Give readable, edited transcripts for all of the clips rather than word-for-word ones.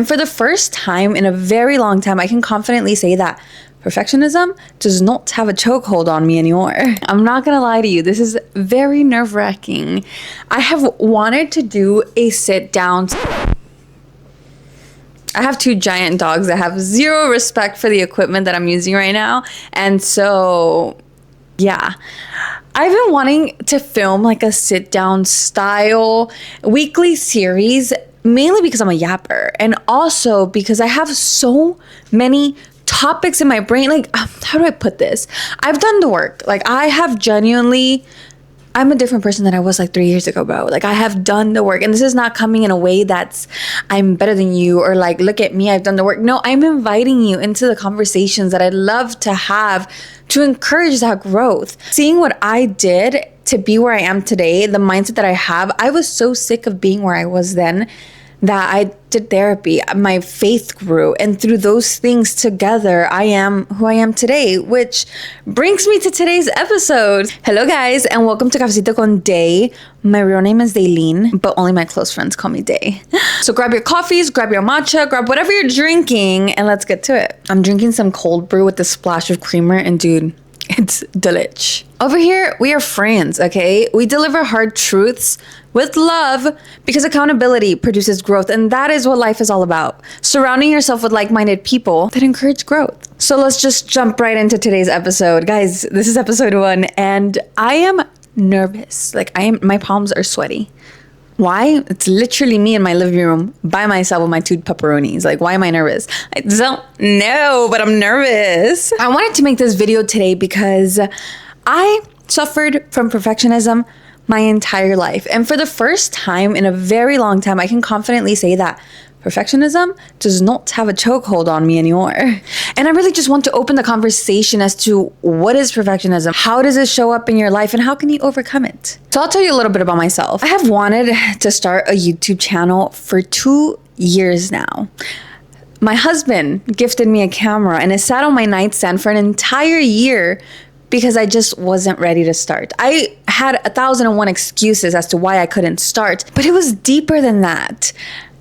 And for the first time in a very long time, I can confidently say that perfectionism does not have a chokehold on me anymore. I'm not gonna lie to you, this is very nerve-wracking. I have wanted to do a sit down. I have two giant dogs that have zero respect for the equipment that I'm using right now. And so, yeah. I've been wanting to film like a sit down style weekly series, mainly because I'm a yapper and also because I have so many topics in my brain. Like, how do I put this? I've done the work. Like, I'm a different person than I was like 3 years ago, bro. Like, I have done the work, and this is not coming in a way that's I'm better than you or like, look at me, I've done the work. No, I'm inviting you into the conversations that I'd love to have to encourage that growth. Seeing what I did to be where I am today, the mindset that I have, I was so sick of being where I was then that I did therapy. My faith grew, and through those things together, I am who I am today, which brings me to today's episode. Hello guys, and welcome to Cafecito con Day. My real name is Daylene, but only my close friends call me Day. So grab your coffees, grab your matcha, grab whatever you're drinking, and let's get to it. I'm drinking some cold brew with a splash of creamer, and dude, it's delish. Over here, we are friends, okay? We deliver hard truths with love because accountability produces growth, and that is what life is all about. Surrounding yourself with like-minded people that encourage growth. So let's just jump right into today's episode. Guys, this is episode 1, and I am nervous. My palms are sweaty. Why? It's literally me in my living room by myself with my 2 pepperonis. Like, why am I nervous? I don't know, but I'm nervous. I wanted to make this video today because I suffered from perfectionism my entire life. And for the first time in a very long time, I can confidently say that perfectionism does not have a chokehold on me anymore. And I really just want to open the conversation as to what is perfectionism? How does it show up in your life, and how can you overcome it? So I'll tell you a little bit about myself. I have wanted to start a YouTube channel for 2 years now. My husband gifted me a camera, and it sat on my nightstand for an entire year because I just wasn't ready to start. I had 1,001 excuses as to why I couldn't start, but it was deeper than that.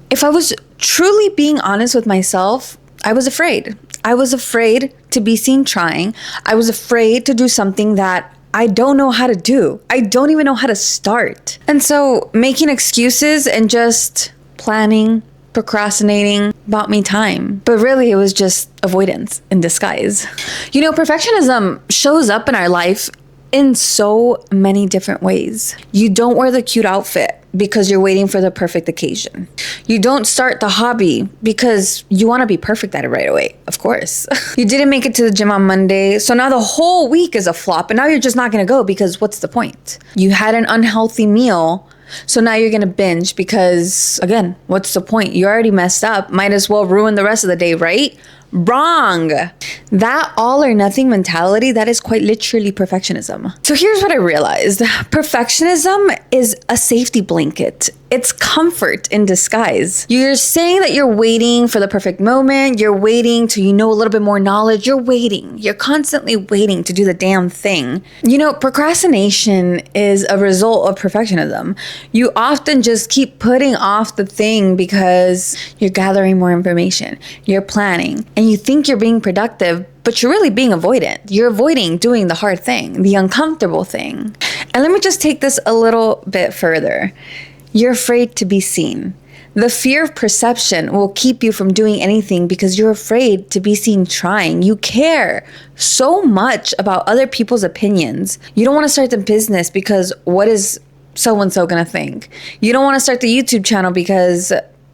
If I was truly being honest with myself, I was afraid. I was afraid to be seen trying. I was afraid to do something that I don't know how to do. I don't even know how to start. And so making excuses and just planning, procrastinating bought me time. But really, it was just avoidance in disguise. You know, perfectionism shows up in our life in so many different ways. You don't wear the cute outfit because you're waiting for the perfect occasion. You don't start the hobby because you want to be perfect at it right away, of course. You didn't make it to the gym on Monday, so now the whole week is a flop, and now you're just not going to go because what's the point? You had an unhealthy meal, so now you're going to binge because, again, what's the point? You already messed up. Might as well ruin the rest of the day, right? Wrong. That all or nothing mentality, that is quite literally perfectionism. So here's what I realized. Perfectionism is a safety blanket. It's comfort in disguise. You're saying that you're waiting for the perfect moment. You're waiting till you know a little bit more knowledge. You're waiting. You're constantly waiting to do the damn thing. You know, procrastination is a result of perfectionism. You often just keep putting off the thing because you're gathering more information. You're planning. And you think you're being productive, but you're really being avoidant. You're avoiding doing the hard thing, the uncomfortable thing. And let me just take this a little bit further. You're afraid to be seen. The fear of perception will keep you from doing anything because you're afraid to be seen trying. You care so much about other people's opinions. You don't want to start the business because what is so-and-so gonna think? You don't want to start the YouTube channel because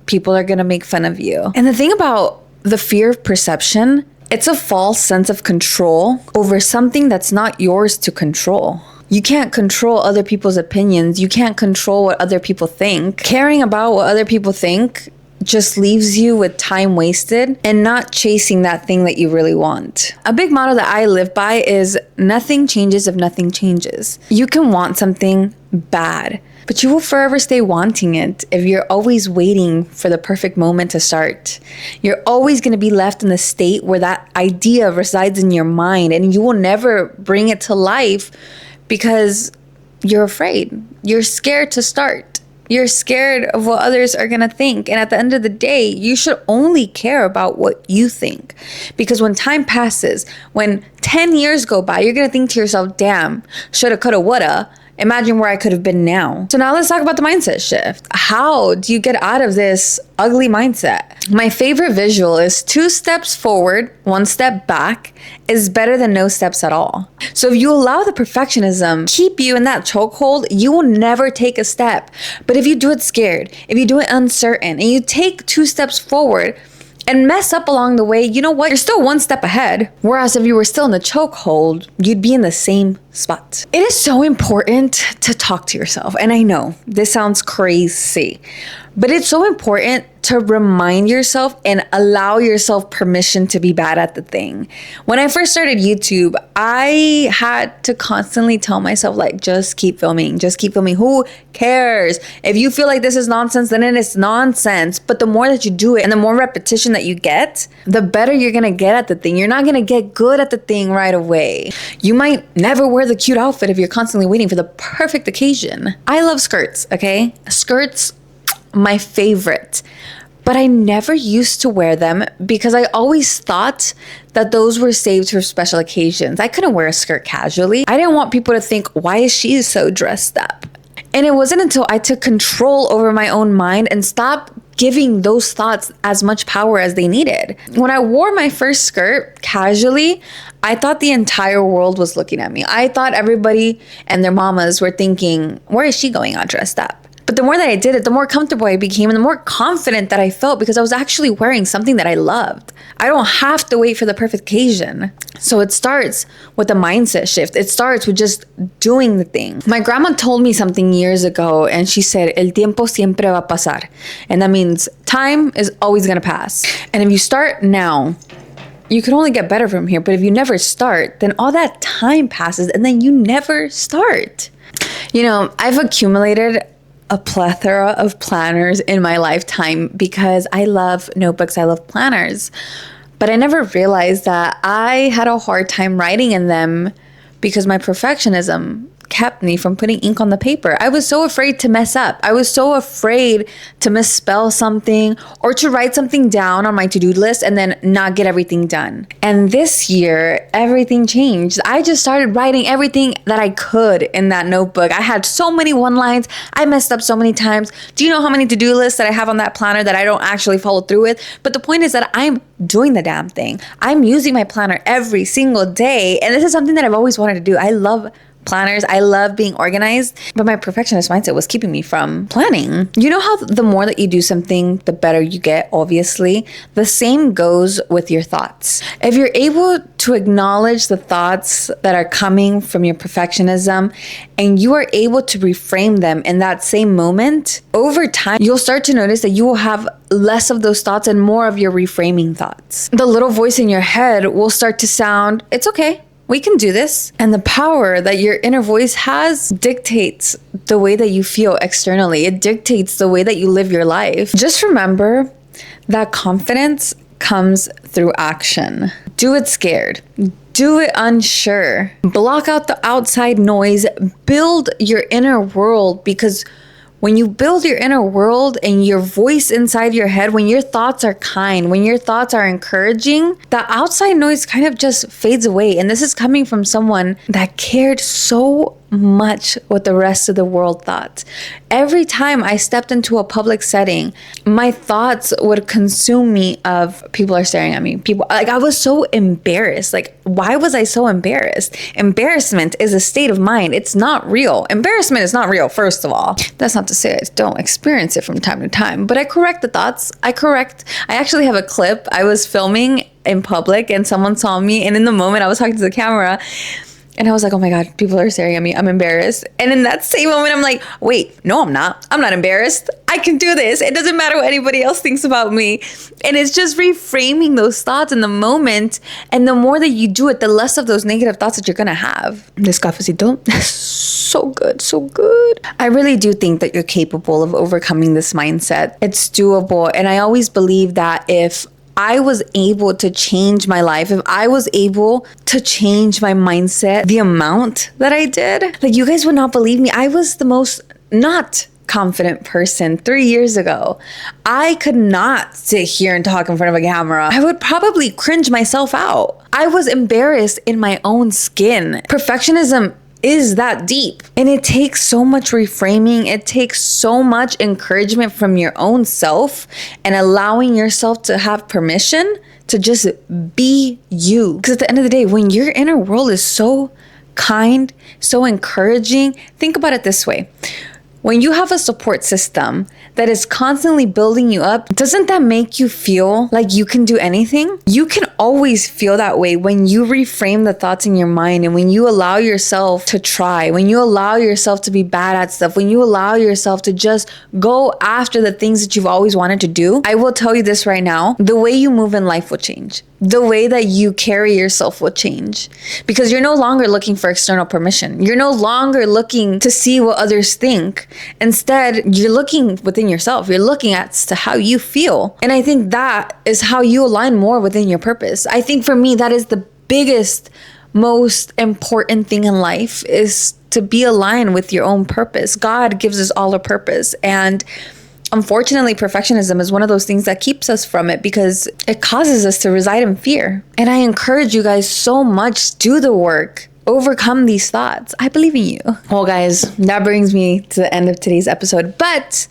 people are gonna make fun of you. And the thing about the fear of perception, it's a false sense of control over something that's not yours to control. You can't control other people's opinions. You can't control what other people think. Caring about what other people think just leaves you with time wasted and not chasing that thing that you really want. A big motto that I live by is nothing changes if nothing changes. You can want something bad, but you will forever stay wanting it if you're always waiting for the perfect moment to start. You're always going to be left in the state where that idea resides in your mind, and you will never bring it to life because you're afraid. You're scared to start. You're scared of what others are going to think. And at the end of the day, you should only care about what you think. Because when time passes, when 10 years go by, you're going to think to yourself, damn, shoulda, coulda, woulda. Imagine where I could have been now. So now let's talk about the mindset shift. How do you get out of this ugly mindset? My favorite visual is 2 steps forward, 1 step back is better than no steps at all. So if you allow the perfectionism keep you in that chokehold, you will never take a step. But if you do it scared, if you do it uncertain, and you take 2 steps forward, and mess up along the way, you know what? You're still 1 step ahead. Whereas if you were still in the chokehold, you'd be in the same spot. It is so important to talk to yourself. And I know this sounds crazy, but it's so important to remind yourself and allow yourself permission to be bad at the thing. When I first started YouTube, I had to constantly tell myself, like, just keep filming, just keep filming. Who cares? If you feel like this is nonsense, then it is nonsense. But the more that you do it and the more repetition that you get, the better you're gonna get at the thing. You're not gonna get good at the thing right away. You might never wear the cute outfit if you're constantly waiting for the perfect occasion. I love skirts, okay? Skirts, my favorite. But I never used to wear them because I always thought that those were saved for special occasions. I couldn't wear a skirt casually. I didn't want people to think, why is she so dressed up? And it wasn't until I took control over my own mind and stopped giving those thoughts as much power as they needed. When I wore my first skirt casually, I thought the entire world was looking at me. I thought everybody and their mamas were thinking, where is she going out dressed up? But the more that I did it, the more comfortable I became and the more confident that I felt because I was actually wearing something that I loved. I don't have to wait for the perfect occasion. So it starts with a mindset shift. It starts with just doing the thing. My grandma told me something years ago and she said, el tiempo siempre va a pasar. And that means time is always going to pass. And if you start now, you can only get better from here. But if you never start, then all that time passes and then you never start. You know, I've accumulated a plethora of planners in my lifetime because I love notebooks, I love planners. But I never realized that I had a hard time writing in them because my perfectionism kept me from putting ink on the paper. I was so afraid to mess up. I was so afraid to misspell something or to write something down on my to-do list and then not get everything done. And this year, everything changed. I just started writing everything that I could in that notebook. I had so many one-liners. I messed up so many times. Do you know how many to-do lists that I have on that planner that I don't actually follow through with? But the point is that I'm doing the damn thing. I'm using my planner every single day. And this is something that I've always wanted to do. I love planners. I love being organized, but my perfectionist mindset was keeping me from planning. You know how the more that you do something, the better you get, obviously. The same goes with your thoughts. If you're able to acknowledge the thoughts that are coming from your perfectionism and you are able to reframe them in that same moment, over time, you'll start to notice that you will have less of those thoughts and more of your reframing thoughts. The little voice in your head will start to sound, it's okay. We can do this. And the power that your inner voice has dictates the way that you feel externally. It dictates the way that you live your life. Just remember that confidence comes through action. Do it scared. Do it unsure. Block out the outside noise. Build your inner world, because when you build your inner world and your voice inside your head, when your thoughts are kind, when your thoughts are encouraging, the outside noise kind of just fades away. And this is coming from someone that cared so much what the rest of the world thought. Every time I stepped into a public setting, my thoughts would consume me of people are staring at me. People, like, I was so embarrassed. Like, why was I so embarrassed? Embarrassment is a state of mind. It's not real. Embarrassment is not real, first of all. That's not to say I don't experience it from time to time, but I correct the thoughts. I actually have a clip. I was filming in public and someone saw me, and in the moment I was talking to the camera and I was like, oh my God, people are staring at me. I'm embarrassed. And in that same moment, I'm like, wait, no, I'm not. I'm not embarrassed. I can do this. It doesn't matter what anybody else thinks about me. And it's just reframing those thoughts in the moment. And the more that you do it, the less of those negative thoughts that you're going to have. This cafecito, so good, so good. I really do think that you're capable of overcoming this mindset. It's doable. And I always believe that if I was able to change my life, if I was able to change my mindset, the amount that I did, like, you guys would not believe me. I was the most not confident person 3 years ago. I could not sit here and talk in front of a camera. I would probably cringe myself out. I was embarrassed in my own skin. Perfectionism is that deep, and it takes so much reframing. It takes so much encouragement from your own self and allowing yourself to have permission to just be you. Because at the end of the day, when your inner world is so kind, so encouraging, think about it this way. When you have a support system that is constantly building you up, doesn't that make you feel like you can do anything? You can always feel that way when you reframe the thoughts in your mind and when you allow yourself to try, when you allow yourself to be bad at stuff, when you allow yourself to just go after the things that you've always wanted to do. I will tell you this right now, the way you move in life will change. The way that you carry yourself will change because you're no longer looking for external permission. You're no longer looking to see what others think. Instead, you're looking within yourself. You're looking at to how you feel. And I think that is how you align more within your purpose. I think for me, that is the biggest, most important thing in life is to be aligned with your own purpose. God gives us all a purpose. And unfortunately, perfectionism is one of those things that keeps us from it because it causes us to reside in fear. And I encourage you guys so much, do the work. Overcome these thoughts. I believe in you. Well, guys, that brings me to the end of today's episode. But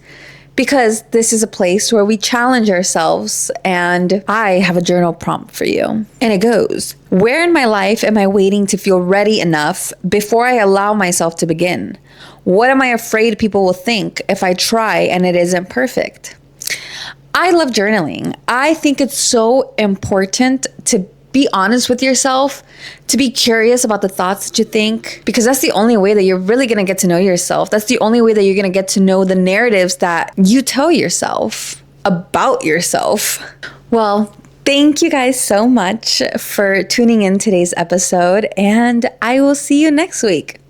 because this is a place where we challenge ourselves, and I have a journal prompt for you. And it goes, where in my life am I waiting to feel ready enough before I allow myself to begin? What am I afraid people will think if I try and it isn't perfect? I love journaling. I think it's so important to be honest with yourself, to be curious about the thoughts that you think, because that's the only way that you're really going to get to know yourself. That's the only way that you're going to get to know the narratives that you tell yourself about yourself. Well, thank you guys so much for tuning in today's episode, and I will see you next week.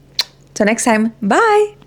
Till next time, bye.